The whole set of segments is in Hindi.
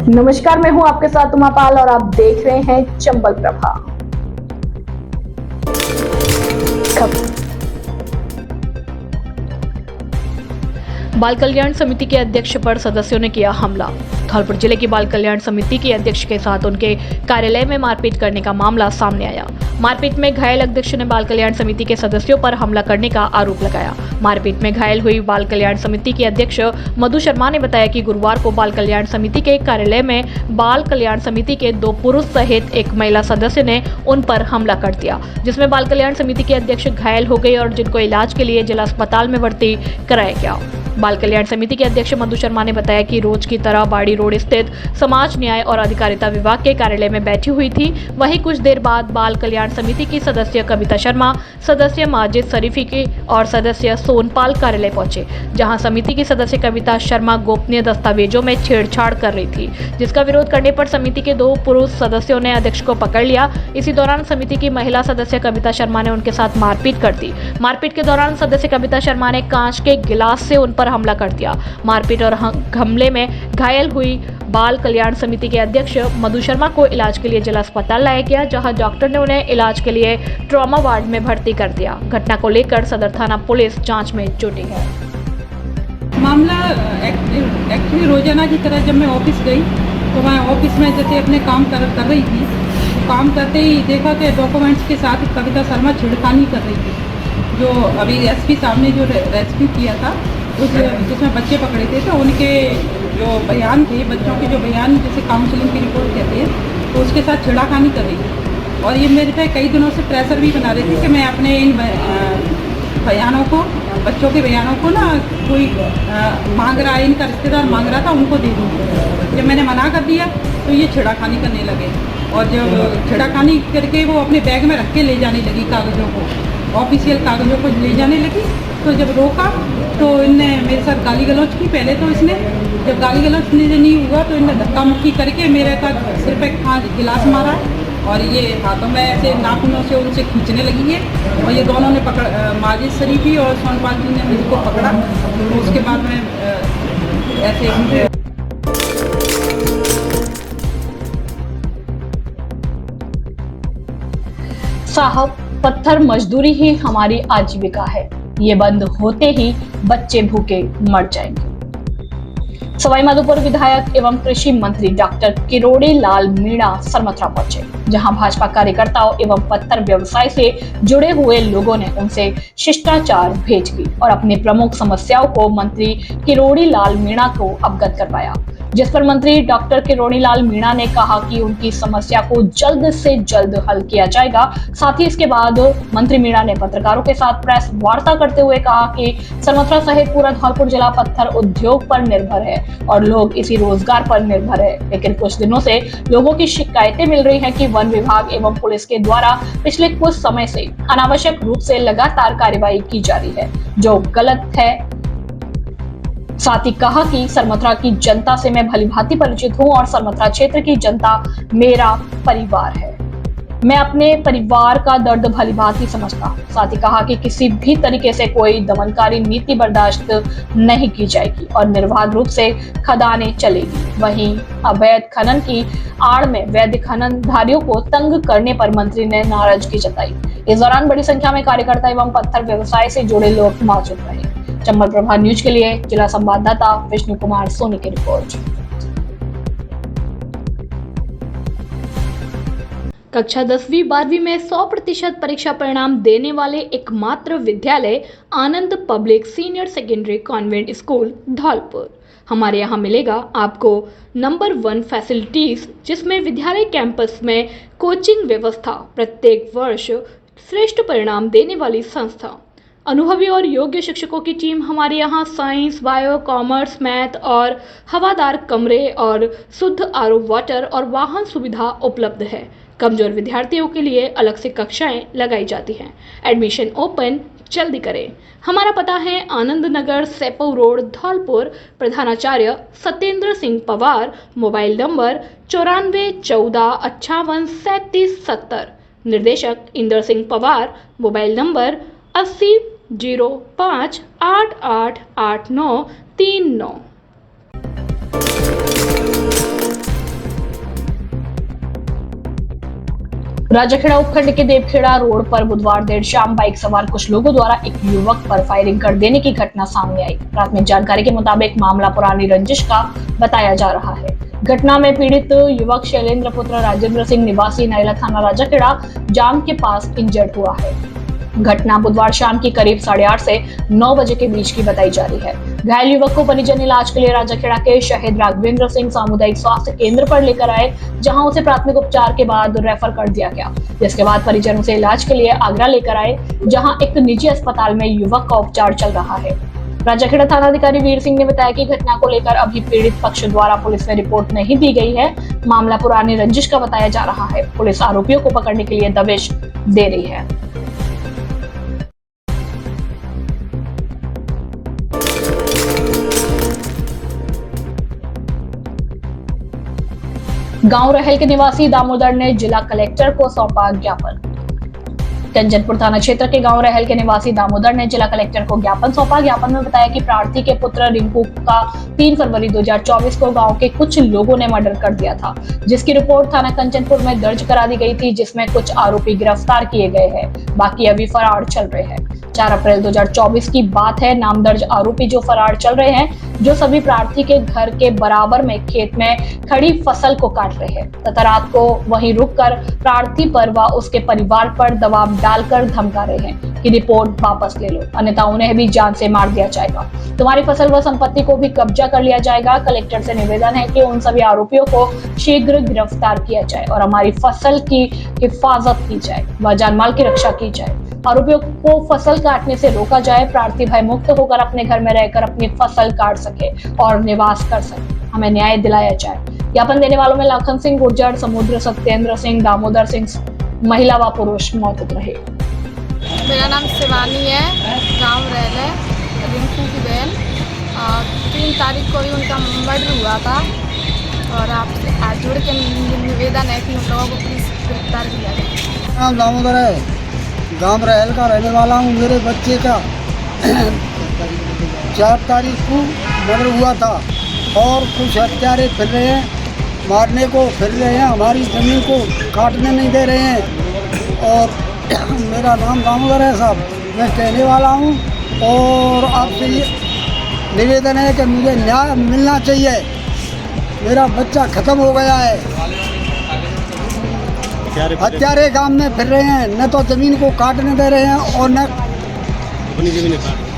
नमस्कार, मैं हूं आपके साथ उमा पाल और आप देख रहे हैं चंबल प्रभा। बाल कल्याण समिति के अध्यक्ष पर सदस्यों ने किया हमला। धौलपुर जिले की बाल कल्याण समिति के अध्यक्ष के साथ उनके कार्यालय में मारपीट करने का मामला सामने आया। मारपीट में घायल अध्यक्ष ने बाल कल्याण समिति के सदस्यों पर हमला करने का आरोप लगाया। मारपीट में घायल हुई बाल कल्याण समिति के अध्यक्ष मधु शर्मा ने बताया कि गुरुवार को बाल कल्याण समिति के कार्यालय में बाल कल्याण समिति के 2 पुरुष सहित एक महिला सदस्य ने उन पर हमला कर दिया, जिसमें बाल कल्याण समिति के अध्यक्ष घायल हो गए और जिनको इलाज के लिए जिला अस्पताल में भर्ती कराया गया। बाल कल्याण समिति के अध्यक्ष मधु शर्मा ने बताया कि रोज की तरह बाड़ी रोड स्थित समाज न्याय और अधिकारिता विभाग के कार्यालय में बैठी हुई थी। वहीं कुछ देर बाद बाल कल्याण समिति की सदस्य कविता शर्मा, सदस्य माजिद शरीफी की और सदस्य सोनपाल कार्यालय पहुंचे, जहां समिति की सदस्य कविता शर्मा गोपनीय दस्तावेजों में छेड़छाड़ कर रही थी, जिसका विरोध करने पर समिति के 2 पुरुष सदस्यों ने अध्यक्ष को पकड़ लिया। इसी दौरान समिति की महिला सदस्य कविता शर्मा ने उनके साथ मारपीट कर दी। मारपीट के दौरान सदस्य कविता शर्मा ने कांच के गिलास से उन पर हमला कर दिया। मारपीट और हमले में घायल हुई बाल कल्याण समिति के अध्यक्ष मधु शर्मा को इलाज के लिए जिला अस्पताल लाया गया, जहां डॉक्टर ने उन्हें इलाज के लिए ट्रॉमा वार्ड में भर्ती कर दिया। घटना को लेकर सदर थाना पुलिस जांच में जुटी है। मामला एक्चुअली रोजाना की तरह जब मैं ऑफिस गई तो मैं ऑफिस में जैसे अपने काम कर रही थी, काम करते ही देखा कि डॉक्यूमेंट्स के साथ कविता शर्मा छेड़खानी कर रही थी। जो अभी एसपी साहब ने जो रेस्क्यू किया था जिसमें बच्चे पकड़े थे, तो उनके जो बयान थे, बच्चों के जो बयान जैसे काउंसलिंग की रिपोर्ट कहते हैं, तो उसके साथ छेड़खानी कर रही थी। और ये मेरे पे कई दिनों से प्रेशर भी बना रही थी कि मैं अपने इन बयानों को, बच्चों के बयानों को ना कोई मांग रहा है, इनका रिश्तेदार मांग रहा था, उनको दे दूँ। जब मैंने मना कर दिया तो ये छेड़खानी करने लगे और जब छेड़खानी करके वो अपने बैग में रख के ले जाने लगी कागज़ों को, ऑफिशियल कागज़ों को ले जाने लगी। तो जब रोका तो इनने मेरे साथ गाली गलौज की। पहले तो इसने जब गाली गलौज नहीं हुआ तो इनने धक्का मुक्की करके मेरे का सिर पे गिलास मारा और ये हाथों में ऐसे नाखूनों से उनसे खींचने लगी है। और ये दोनों ने माजिद शरीफी और सोनपाल जी ने मुझको पकड़ा। तो उसके बाद में ऐसे साहब, पत्थर मजदूरी ही हमारी आजीविका है, ये बंद होते ही बच्चे भूखे मर जाएंगे। सवाईमाधोपुर विधायक एवं कृषि मंत्री डॉक्टर किरोड़ी लाल मीणा सरमथुरा पहुंचे, जहां भाजपा कार्यकर्ताओं एवं पत्थर व्यवसाय से जुड़े हुए लोगों ने उनसे शिष्टाचार भेंट की और अपनी प्रमुख समस्याओं को मंत्री किरोड़ी लाल मीणा को अवगत करवाया, जिस पर मंत्री डॉक्टर किरोड़ी लाल मीणा ने कहा कि उनकी समस्या को जल्द से जल्द हल किया जाएगा। साथ ही इसके बाद मंत्री मीणा ने पत्रकारों के साथ प्रेस वार्ता करते हुए कहा कि सरमथुरा सहित पूरा धौलपुर जिला पत्थर उद्योग पर निर्भर है और लोग इसी रोजगार पर निर्भर है, लेकिन कुछ दिनों से लोगों की शिकायतें मिल रही हैं कि वन विभाग एवं पुलिस के द्वारा पिछले कुछ समय से अनावश्यक रूप से लगातार कार्रवाई की जा रही है, जो गलत है। साथ ही कहा कि सरमथुरा की जनता से मैं भलीभांति परिचित हूं और सरमथुरा क्षेत्र की जनता मेरा परिवार है। मैं अपने परिवार का दर्द भलीभांति समझता हूं। साथ ही कहा कि किसी भी तरीके से कोई दमनकारी नीति बर्दाश्त नहीं की जाएगी और निर्बाध रूप से खदानें चलेगी। वहीं अवैध खनन की आड़ में वैध खननधारियों को तंग करने पर मंत्री ने नाराजगी जताई। इस दौरान बड़ी संख्या में कार्यकर्ता एवं पत्थर व्यवसाय से जुड़े लोग मौजूद रहे। चंबल प्रभा न्यूज के लिए जिला संवाददाता विष्णु कुमार सोनी की रिपोर्ट। कक्षा 10वीं 12वीं में 100% परीक्षा परिणाम देने वाले एकमात्र विद्यालय Anand public senior secondary convent school Dholpur. हमारे यहाँ मिलेगा आपको नंबर 1 फैसिलिटीज, जिसमें विद्यालय कैंपस में कोचिंग व्यवस्था, प्रत्येक वर्ष श्रेष्ठ परिणाम देने वाली संस्था, अनुभवी और योग्य शिक्षकों की टीम। हमारे यहाँ साइंस, बायो, कॉमर्स, मैथ और हवादार कमरे और शुद्ध आरओ वाटर और वाहन सुविधा उपलब्ध है। कमजोर विद्यार्थियों के लिए अलग से कक्षाएं लगाई जाती हैं। एडमिशन ओपन जल्दी करें। हमारा पता है आनंद नगर, सेपऊ रोड, धौलपुर। प्रधानाचार्य सत्येंद्र सिंह पवार। Mobile number 94 14 58 37 70। निर्देशक इंदर सिंह पवार। Mobile number 80 05 88 89 39। राजाखेड़ा उपखंड के देवखेड़ा रोड पर बुधवार देर शाम बाइक सवार कुछ लोगों द्वारा एक युवक पर फायरिंग कर देने की घटना सामने आई। प्राथमिक जानकारी के मुताबिक मामला पुरानी रंजिश का बताया जा रहा है। घटना में पीड़ित युवक शैलेंद्र पुत्र राजेंद्र सिंह निवासी नायला थाना राजाखेड़ा जाम के पास इंजर्ड हुआ है। घटना बुधवार शाम की करीब 8:30 से 9 बजे के बीच की बताई जा रही है। घायल युवक को परिजन इलाज के लिए राजाखेड़ा के शहीद राघवेंद्र सिंह सामुदायिक स्वास्थ्य केंद्र पर लेकर आए, जहां उसे प्राथमिक उपचार के बाद रेफर कर दिया गया, जिसके बाद परिजन उसे इलाज के लिए आगरा लेकर आए, जहां एक निजी अस्पताल में युवक का उपचार चल रहा है। राजाखेड़ा थानाधिकारी वीर सिंह ने बताया कि घटना को लेकर अभी पीड़ित पक्ष द्वारा पुलिस में रिपोर्ट नहीं दी गई है। मामला पुरानी रंजिश का बताया जा रहा है। पुलिस आरोपियों को पकड़ने के लिए दबिश दे रही है। गांव रहल के निवासी दामोदर ने जिला कलेक्टर को सौंपा ज्ञापन। कंचनपुर थाना क्षेत्र के गांव रहल के निवासी दामोदर ने जिला कलेक्टर को ज्ञापन सौंपा। ज्ञापन में बताया कि प्रार्थी के पुत्र रिंकू का 3 फरवरी 2024 को गांव के कुछ लोगों ने मर्डर कर दिया था, जिसकी रिपोर्ट थाना कंचनपुर में दर्ज करा दी गई थी, जिसमें कुछ आरोपी गिरफ्तार किए गए हैं, बाकी अभी फरार चल रहे हैं। 4 अप्रैल 2024 की बात है। नाम दर्ज आरोपी जो फरार चल रहे हैं, जो सभी प्रार्थी के घर के बराबर में खेत में खड़ी फसल को काट रहे हैं तथा रात को वहीं रुककर प्रार्थी पर व उसके परिवार पर दबाव डालकर धमका रहे हैं कि रिपोर्ट वापस ले लो, अन्यथा उन्हें भी जान से मार दिया जाएगा, तुम्हारी फसल व संपत्ति को भी कब्जा कर लिया जाएगा। कलेक्टर से निवेदन है कि उन सभी आरोपियों को शीघ्र गिरफ्तार किया जाए और हमारी फसल की हिफाजत की जाए व जानमाल की रक्षा की जाए। आरोपियों को फसल काटने से रोका जाए, प्रार्थी भय मुक्त होकर अपने घर में रहकर अपनी फसल काट सके और निवास कर सके, हमें न्याय दिलाया जाए। ज्ञापन देने वालों में लाखन सिंह गुर्जर, समुद्र सत्येंद्र सिंह, दामोदर सिंह महिला व पुरुष मौजूद रहे। मेरा नाम शिवानी है, गांव रहल है, रिंकू की बहन। 3 तारीख को भी उनका मर्डर हुआ था और आपसे हाथ जोड़ के निवेदन है कि उन लोगों को प्लीज गिरफ्तार किया जाए। नाम दामोदर है, गांव रहल का रहने वाला हूँ। मेरे बच्चे का 4 तारीख को मर्डर हुआ था और कुछ हत्यारे फिर रहे हैं, मारने को फिर रहे हैं, हमारी ज़मीन को काटने नहीं दे रहे हैं। और मेरा नाम दामोदर है साहब, मैं कहने वाला हूँ और आपसे ये निवेदन है कि मुझे न्याय मिलना चाहिए। मेरा बच्चा ख़त्म हो गया है, हत्यारे गांव में फिर रहे हैं, न तो ज़मीन को काटने दे रहे हैं और न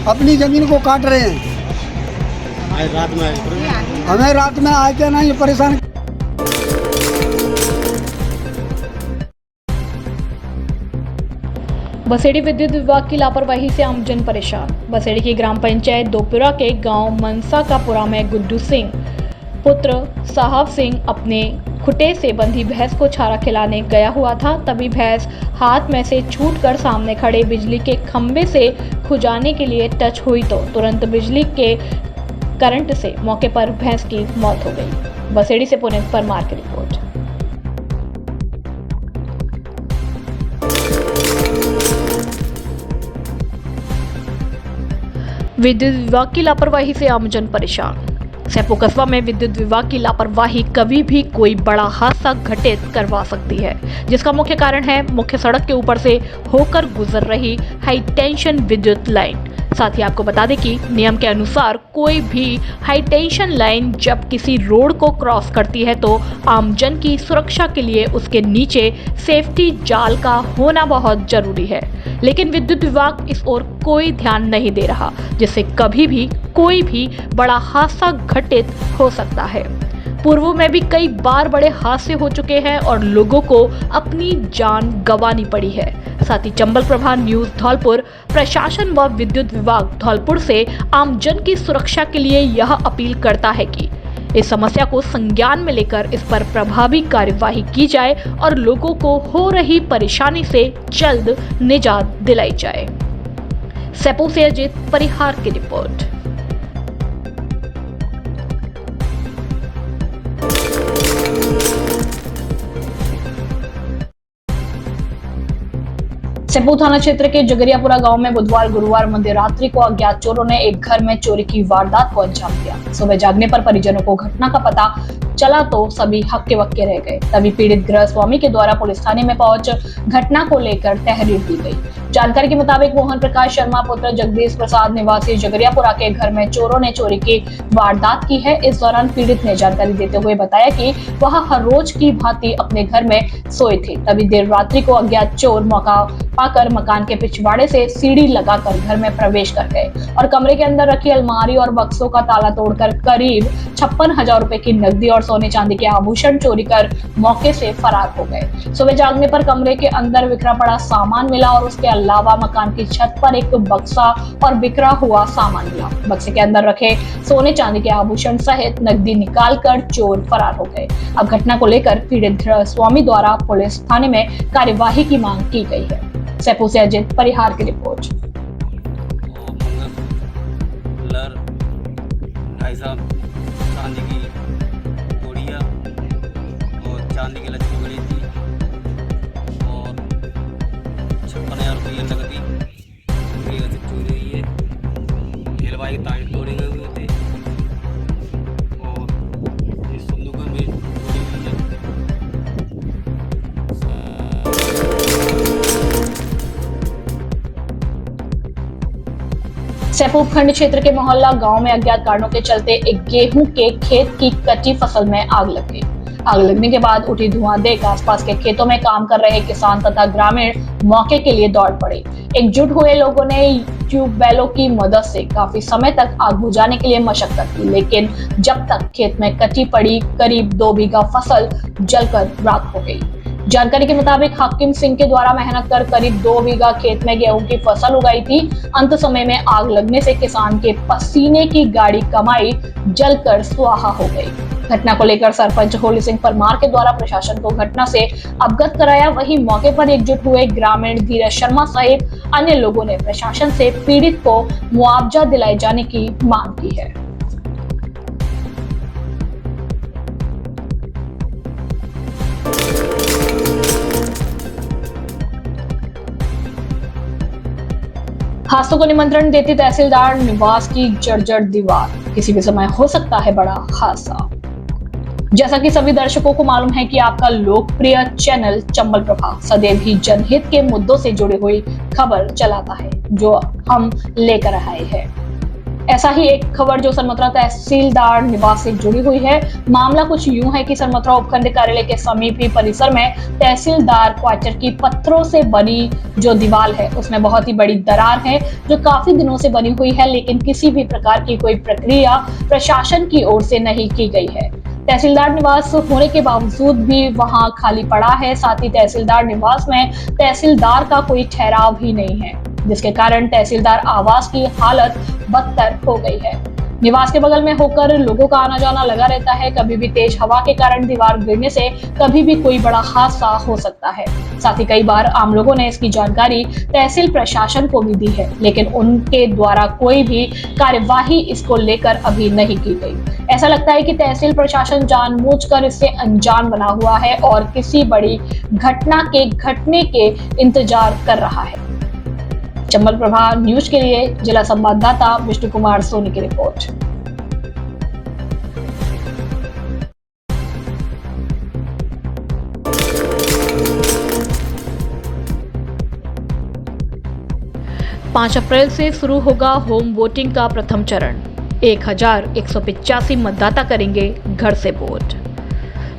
अपनी ज़मीन को काट रहे हैं। हमें रात में आके ना ये परेशान। बसेड़ी विद्युत विभाग की लापरवाही से आमजन परेशान। बसेड़ी की ग्राम पंचायत दोपुरा के गांव मनसा का पुरा में गुड्डू सिंह पुत्र साहब सिंह अपने खुटे से बंधी भैंस को चारा खिलाने गया हुआ था। तभी भैंस हाथ में से छूटकर सामने खड़े बिजली के खंभे से खुजाने के लिए टच हुई तो तुरंत बिजली के करंट से मौके पर भैंस की मौत हो गई। बसेड़ी से पुनीत परमार की रिपोर्ट। विद्युत विभाग की लापरवाही से आमजन परेशान। सैपो कस्बा में विद्युत विभाग की लापरवाही कभी भी कोई बड़ा हादसा घटित करवा सकती है, जिसका मुख्य कारण है मुख्य सड़क के ऊपर से होकर गुजर रही हाई टेंशन विद्युत लाइन। साथ ही आपको बता दें कि नियम के अनुसार कोई भी हाई टेंशन लाइन जब किसी रोड को क्रॉस करती है तो आमजन की सुरक्षा के लिए उसके नीचे सेफ्टी जाल का होना बहुत जरूरी है, लेकिन विद्युत विभाग इस ओर कोई ध्यान नहीं दे रहा, जिससे कभी भी कोई भी बड़ा हादसा घटित हो सकता है। पूर्व में भी कई बार बड़े हादसे हो चुके हैं और लोगों को अपनी जान गंवानी पड़ी है। साथ ही चंबल प्रभा न्यूज धौलपुर प्रशासन व विद्युत विभाग धौलपुर से आमजन की सुरक्षा के लिए यह अपील करता है कि इस समस्या को संज्ञान में लेकर इस पर प्रभावी कार्यवाही की जाए और लोगों को हो रही परेशानी से जल्द निजात दिलाई जाए। सैपो से अजित परिहार की रिपोर्ट। सैपो थाना क्षेत्र के जगरियापुरा गांव में बुधवार गुरुवार मध्य रात्रि को अज्ञात चोरों ने एक घर में चोरी की वारदात को अंजाम दिया। सुबह जागने पर परिजनों को घटना का पता चला तो सभी हक्के बक्के रह गए। तभी पीड़ित गृह स्वामी के द्वारा पुलिस थाने में पहुंच घटना को लेकर तहरीर दी गई। जानकारी के मुताबिक मोहन प्रकाश शर्मा पुत्र जगदीश प्रसाद निवासी जगरियापुरा के घर में चोरों ने चोरी की वारदात की है। इस दौरान पीड़ित ने जानकारी देते हुए बताया कि वह हर रोज की भांति अपने घर में सोए थे। तभी देर रात्रि को अज्ञात चोर मौका पाकर मकान के पिछवाड़े से सीढ़ी लगाकर घर में प्रवेश कर गए और कमरे के अंदर रखी अलमारी और बक्सों का ताला तोड़कर करीब 56,000 रुपए की नकदी और सोने चांदी के आभूषण चोरी कर मौके से फरार हो गए। सुबह जागने पर कमरे के अंदर बिखरा पड़ा सामान मिला और उसके अलावा मकान की छत पर एक बक्सा और बिखरा हुआ सामान मिला। बक्से के अंदर रखे सोने चांदी के आभूषण सहित नकदी निकालकर चोर फरार हो गए। अब घटना को लेकर पीड़ित गृह स्वामी द्वारा पुलिस थाने में कार्यवाही की मांग की गई है। सेपू से अजित परिहार की रिपोर्ट। भाई साहब चांदी की गुड़िया और चांदी की लच्छी बड़ी थी और 56,000 रुपये नकदी चोरी हुई है। हेलवाई के ताले तोड़े गए हुए थे और इस संदूक में चोरी हुई है। सेपू उपखंड क्षेत्र के मोहल्ला गांव में अज्ञात कारणों के चलते एक गेहूं के खेत की कच्ची फसल में आग लग गई। आग लगने के बाद उठी धुआं देख आसपास के खेतों में काम कर रहे किसान तथा ग्रामीण मौके के लिए दौड़ पड़े। एकजुट हुए लोगों ने ट्यूबवेलों की मदद से काफी समय तक आग बुझाने के लिए मशक्कत की, लेकिन जब तक खेत में कच्ची पड़ी करीब 2 बीघा फसल जलकर राख हो गई। जानकारी के मुताबिक हाकिम सिंह के द्वारा मेहनत कर करीब 2 बीघा खेत में गेहूं की फसल उगाई थी। अंत समय में आग लगने से किसान के पसीने की गाड़ी कमाई जलकर स्वाहा हो गई। घटना को लेकर सरपंच होली सिंह परमार के द्वारा प्रशासन को घटना से अवगत कराया। वहीं मौके पर एकजुट हुए ग्रामीण धीरज शर्मा सहित अन्य लोगों ने प्रशासन से पीड़ित को मुआवजा दिलाए जाने की मांग की है। हादसों को निमंत्रण देती तहसीलदार निवास की जर्जर दीवार, किसी भी समय हो सकता है बड़ा हादसा। जैसा कि सभी दर्शकों को मालूम है कि आपका लोकप्रिय चैनल चंबल प्रभा सदैव ही जनहित के मुद्दों से जुड़ी हुई खबर चलाता है, जो हम लेकर आए हैं। ऐसा ही एक खबर जो सरमथुरा तहसीलदार निवास से जुड़ी हुई है। मामला कुछ यूं है कि सरमथुरा उपखंड कार्यालय के समीप ही परिसर में तहसीलदार क्वार्टर की पत्थरों से बनी जो दीवार है उसमें बहुत ही बड़ी दरार है जो काफी दिनों से बनी हुई है, लेकिन किसी भी प्रकार की कोई प्रक्रिया प्रशासन की ओर से नहीं की गई है। तहसीलदार निवास होने के बावजूद भी वहां खाली पड़ा है। साथ ही तहसीलदार निवास में तहसीलदार का कोई ठहराव ही नहीं है, जिसके कारण तहसीलदार आवास की हालत बदतर हो गई है। निवास के बगल में होकर लोगों का आना जाना लगा रहता है। कभी भी तेज हवा के कारण दीवार गिरने से कभी भी कोई बड़ा हादसा हो सकता है। साथ ही कई बार आम लोगों ने इसकी जानकारी तहसील प्रशासन को भी दी है, लेकिन उनके द्वारा कोई भी कार्यवाही इसको लेकर अभी नहीं की गई। ऐसा लगता है कि तहसील प्रशासन जानबूझकर इससे अनजान बना हुआ है और किसी बड़ी घटना के घटने के इंतजार कर रहा है। चंबल प्रभा न्यूज के लिए जिला संवाददाता विष्णु कुमार सोनी की रिपोर्ट। पाँच अप्रैल से शुरू होगा होम वोटिंग का प्रथम चरण। 1185 मतदाता करेंगे घर से वोट।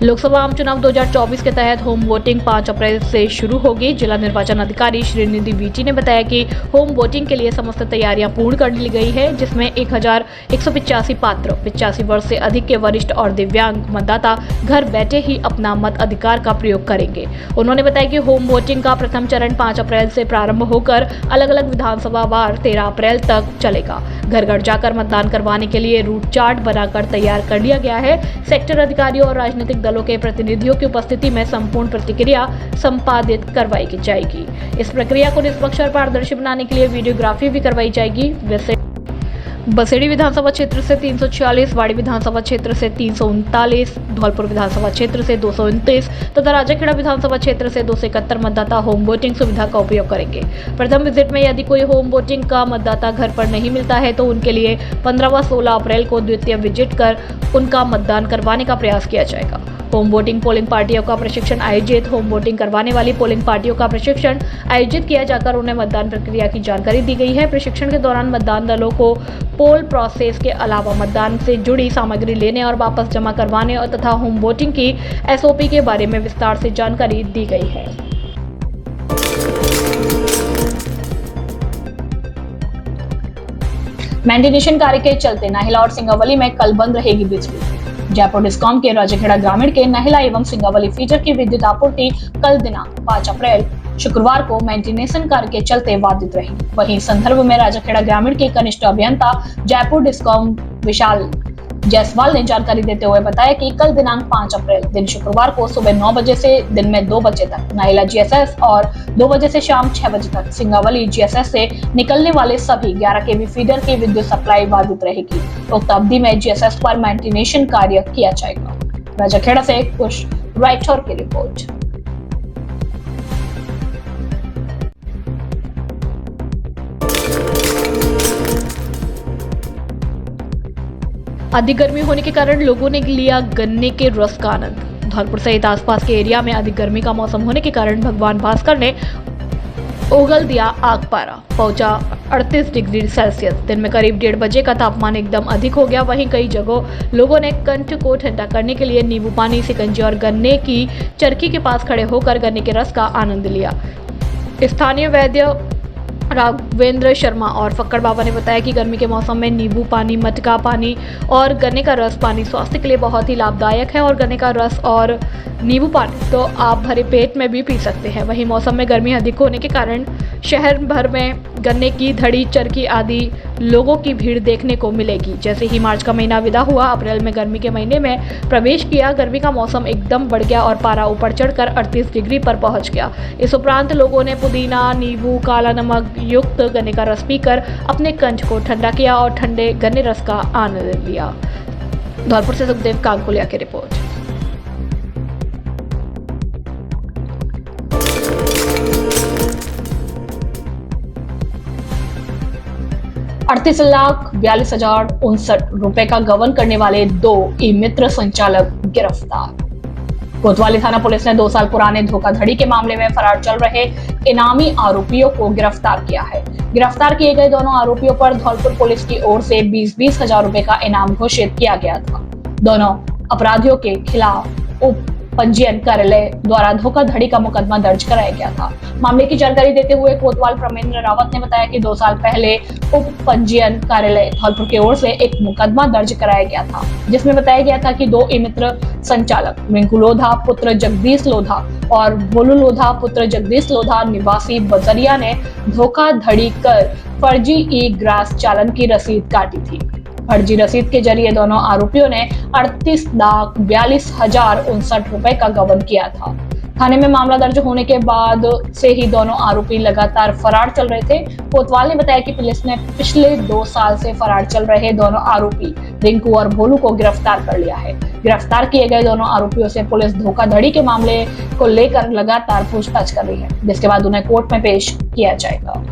लोकसभा आम चुनाव 2024 के तहत होम वोटिंग 5 अप्रैल से शुरू होगी। जिला निर्वाचन अधिकारी श्रीनिधि वीटी ने बताया कि होम वोटिंग के लिए समस्त तैयारियां पूर्ण कर ली गई है, जिसमें 1185 पात्र 85 वर्ष से अधिक के वरिष्ठ और दिव्यांग मतदाता घर बैठे ही अपना मत अधिकार का प्रयोग करेंगे। उन्होंने बताया कि होम वोटिंग का प्रथम चरण 5 अप्रैल से प्रारंभ होकर अलग अलग विधानसभा वार 13 अप्रैल तक चलेगा। घर घर जाकर मतदान करवाने के लिए रूट चार्ट बनाकर तैयार कर लिया गया है। सेक्टर अधिकारियों और राजनीतिक दलों के प्रतिनिधियों की उपस्थिति में संपूर्ण प्रतिक्रिया संपादित करवाई जाएगी। इस प्रक्रिया को निष्पक्ष और पारदर्शी बनाने के लिए वीडियोग्राफी भी करवाई जाएगी। वैसे बसेड़ी विधानसभा क्षेत्र से 346, वाड़ी विधानसभा क्षेत्र से 339, धौलपुर विधानसभा क्षेत्र से 229 तथा राजाखेड़ा विधानसभा क्षेत्र से 271 मतदाता होम वोटिंग सुविधा का उपयोग करेंगे। प्रथम विजिट में यदि कोई होम वोटिंग का मतदाता घर पर नहीं मिलता है तो उनके लिए 15 व 16 अप्रैल को द्वितीय विजिट कर उनका मतदान करवाने का प्रयास किया जाएगा। होम वोटिंग पोलिंग पार्टियों का प्रशिक्षण आयोजित होम वोटिंग करवाने वाली पोलिंग पार्टियों का प्रशिक्षण आयोजित किया जाकर उन्हें मतदान प्रक्रिया की जानकारी दी गई है। प्रशिक्षण के दौरान मतदान दलों को पोल प्रोसेस के अलावा मतदान से जुड़ी सामग्री लेने और वापस जमा करवाने और तथा होम वोटिंग की SOP के बारे में विस्तार से जानकारी दी गई है। मेंटेनेशन कार्य के चलते नाहिला और सिंगावली में कल बंद रहेगी बिजली। जयपुर डिस्कॉम के राजाखेड़ा ग्रामीण के नाहिला एवं सिंगावली फीचर की विद्युत आपूर्ति कल दिनांक 5 अप्रैल शुक्रवार को मेंटेनेशन कार्य के चलते बाधित रही। वहीं संदर्भ में राजाखेड़ा ग्रामीण के कनिष्ठ अभियंता जयपुर डिस्कॉम विशाल जायसवाल ने जानकारी देते हुए बताया कि कल दिनांक 5 अप्रैल दिन शुक्रवार को सुबह 9 बजे से दिन में 2 बजे तक नाहिला GSS और 2 बजे से शाम 6 बजे तक सिंगावली GSS से निकलने वाले सभी 11 kV फीडर की विद्युत सप्लाई बाधित रहेगी। उक्त अवधि में GSS पर मेंटेनेशन कार्य किया जाएगा। राजाखेड़ा से कुश राइटर की रिपोर्ट। अधिक गर्मी होने के कारण लोगों ने लिया गन्ने के रस का आनंद। धौलपुर सहित आसपास के एरिया में अधिक गर्मी का मौसम होने के कारण भगवान भास्कर ने उगल दिया आग पारा। पहुंचा 38 डिग्री सेल्सियस। दिन में करीब 1:30 बजे का तापमान एकदम अधिक हो गया। वहीं कई जगहों लोगों ने कंठ को ठंडा करने के लिए नींबू पानी, शिकंजी और गन्ने की चरखी के पास खड़े होकर गन्ने के रस का आनंद लिया। स्थानीय वैद्य राघवेंद्र शर्मा और फक्कड़ बाबा ने बताया कि गर्मी के मौसम में नींबू पानी, मटका पानी और गन्ने का रस पानी स्वास्थ्य के लिए बहुत ही लाभदायक है और गन्ने का रस और नींबू पानी तो आप भरे पेट में भी पी सकते हैं। वहीं मौसम में गर्मी अधिक होने के कारण शहर भर में गन्ने की धड़ी, चरखी आदि लोगों की भीड़ देखने को मिलेगी। जैसे ही मार्च का महीना विदा हुआ, अप्रैल में गर्मी के महीने में प्रवेश किया। गर्मी का मौसम एकदम बढ़ गया और पारा ऊपर चढ़कर 38 डिग्री पर पहुंच गया। इस उपरांत लोगों ने पुदीना, नींबू, काला नमक युक्त गन्ने का रस पीकर अपने कंठ को ठंडा किया और ठंडे गन्ने रस का आनंद लिया। धौलपुर से सुखदेव कांकुलिया की रिपोर्ट। ₹38,42,059 का गबन करने वाले 2 ई-मित्र संचालक गिरफ्तार। कोतवाली थाना पुलिस ने 2 साल पुराने धोखाधड़ी के मामले में फरार चल रहे इनामी आरोपियों को गिरफ्तार किया है। गिरफ्तार किए गए दोनों आरोपियों पर धौलपुर पुलिस की ओर से 20-20 हजार रुपए का इनाम घोषित किया गया था। दोनों अपराधियों के खिलाफ उप पंजीयन कार्यालय द्वारा धोखाधड़ी का मुकदमा दर्ज कराया गया था। मामले की जानकारी देते हुए कोतवाल प्रमेंद्र रावत ने बताया कि 2 साल पहले उप पंजीयन कार्यालय धौलपुर की ओर से एक मुकदमा दर्ज कराया गया था, जिसमें बताया गया था कि 2 ई-मित्र संचालक रिंकू लोधा पुत्र जगदीश लोधा और भोलू लोधा पुत्र जगदीश लोधा निवासी बजरिया ने धोखाधड़ी कर फर्जी ई-ग्रास चालन की रसीद काटी थी। फर्जी रसीद के जरिए दोनों आरोपियों ने 38,42,059 रुपए का गबन किया था। थाने में मामला दर्ज होने के बाद से ही दोनों आरोपी लगातार फरार चल रहे थे। कोतवाल ने बताया कि पुलिस ने पिछले 2 साल से फरार चल रहे दोनों आरोपी रिंकू और भोलू को गिरफ्तार कर लिया है। गिरफ्तार किए गए दोनों आरोपियों से पुलिस धोखाधड़ी के मामले को लेकर लगातार पूछताछ कर रही है, जिसके बाद उन्हें कोर्ट में पेश किया जाएगा।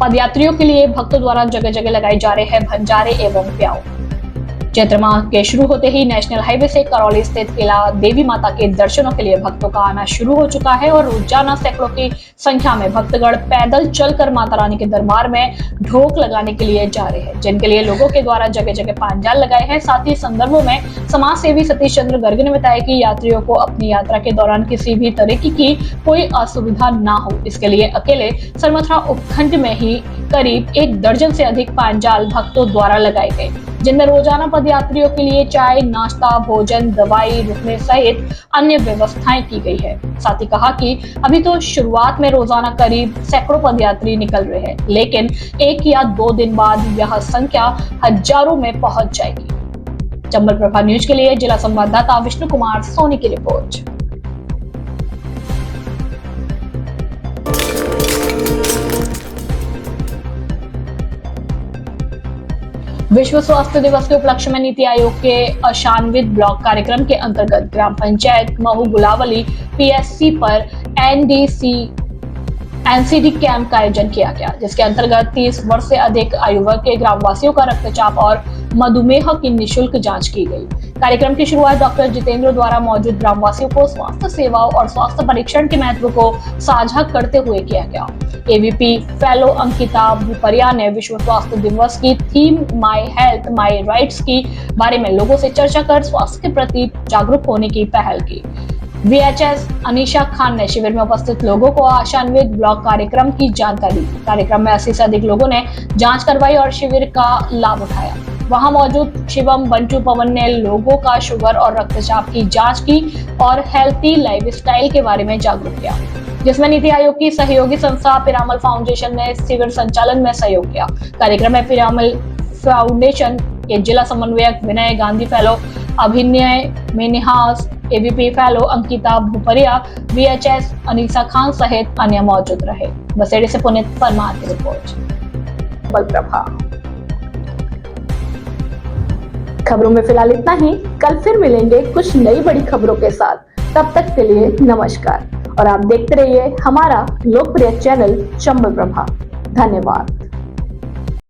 पदयात्रियों के लिए भक्तों द्वारा जगह जगह लगाए जा रहे हैं भंडारे एवं प्याऊ। चैत्र माह के शुरू होते ही नेशनल हाईवे से करौली स्थित किला देवी माता के दर्शनों के लिए भक्तों का आना शुरू हो चुका है और रोजाना सैकड़ों की संख्या में भक्तगण पैदल चलकर माता रानी के दरबार में ढोक लगाने के लिए जा रहे हैं, जिनके लिए लोगों के द्वारा जगह जगह पांडाल लगाए हैं। साथ ही संदर्भों में समाज सेवी सतीश चंद्र गर्ग ने बताया कि यात्रियों को अपनी यात्रा के दौरान किसी भी तरीके की कोई असुविधा ना हो, इसके लिए अकेले सरमथरा उपखंड में ही करीब 1 दर्जन से अधिक पांडाल भक्तों द्वारा लगाए गए, जिनमें रोजाना पदयात्रियों के लिए चाय, नाश्ता, भोजन, दवाई, रुकने सहित अन्य व्यवस्थाएं की गई है। साथ ही कहा कि अभी तो शुरुआत में रोजाना करीब सैकड़ों पदयात्री निकल रहे हैं, लेकिन 1 या 2 दिन बाद यह संख्या हजारों में पहुंच जाएगी। चंबल प्रभा न्यूज के लिए जिला संवाददाता विष्णु कुमार सोनी की रिपोर्ट। विश्व स्वास्थ्य दिवस के उपलक्ष्य में नीति आयोग के अशान्वित ब्लॉक कार्यक्रम के अंतर्गत ग्राम पंचायत महू गुलावली पीएससी पर एनसीडी कैंप का आयोजन किया गया, जिसके अंतर्गत 30 वर्ष से अधिक आयु वर्ग के ग्रामवासियों का रक्तचाप और मधुमेह की निःशुल्क जांच की गई। कार्यक्रम की शुरुआत डॉक्टर जितेंद्र द्वारा मौजूद ग्रामवासियों को स्वास्थ्य सेवाओं और स्वास्थ्य परीक्षण के महत्व को साझा करते हुए किया गया। एवीपी फेलो अंकिता भूपरिया ने विश्व स्वास्थ्य दिवस की theme my health my rights की बारे में लोगों से चर्चा कर स्वास्थ्य के प्रति जागरूक होने की पहल की। VHS अनीशा खान ने शिविर में उपस्थित लोगों को आशान्वित ब्लॉक कार्यक्रम की जानकारी दी। कार्यक्रम में 80 से अधिक लोगों ने जांच करवाई और शिविर का लाभ उठाया। वहां मौजूद शिवम बंचू पवन ने लोगों का शुगर और रक्तचाप की जांच की और हेल्थी लाइफस्टाइल के बारे में जागरूक किया, जिसमें नीति आयोग की सहयोगी संस्था पिरामल फाउंडेशन ने शिविर संचालन में सहयोग किया। कार्यक्रम में पिरामल फाउंडेशन के जिला समन्वयक विनय Gandhi fellow Abhinay Menihas, AVP fellow Ankita Bhupariya, VHS Anisa Khan सहित अन्य मौजूद रहे। बसेड़ी से पुनीत परमार की रिपोर्ट। चंबल प्रभा। खबरों में फिलहाल इतना ही। कल फिर मिलेंगे कुछ नई बड़ी खबरों के साथ। तब तक के लिए नमस्कार और आप देखते रहिए हमारा लोकप्रिय चैनल चंबल प्रभा। धन्यवाद।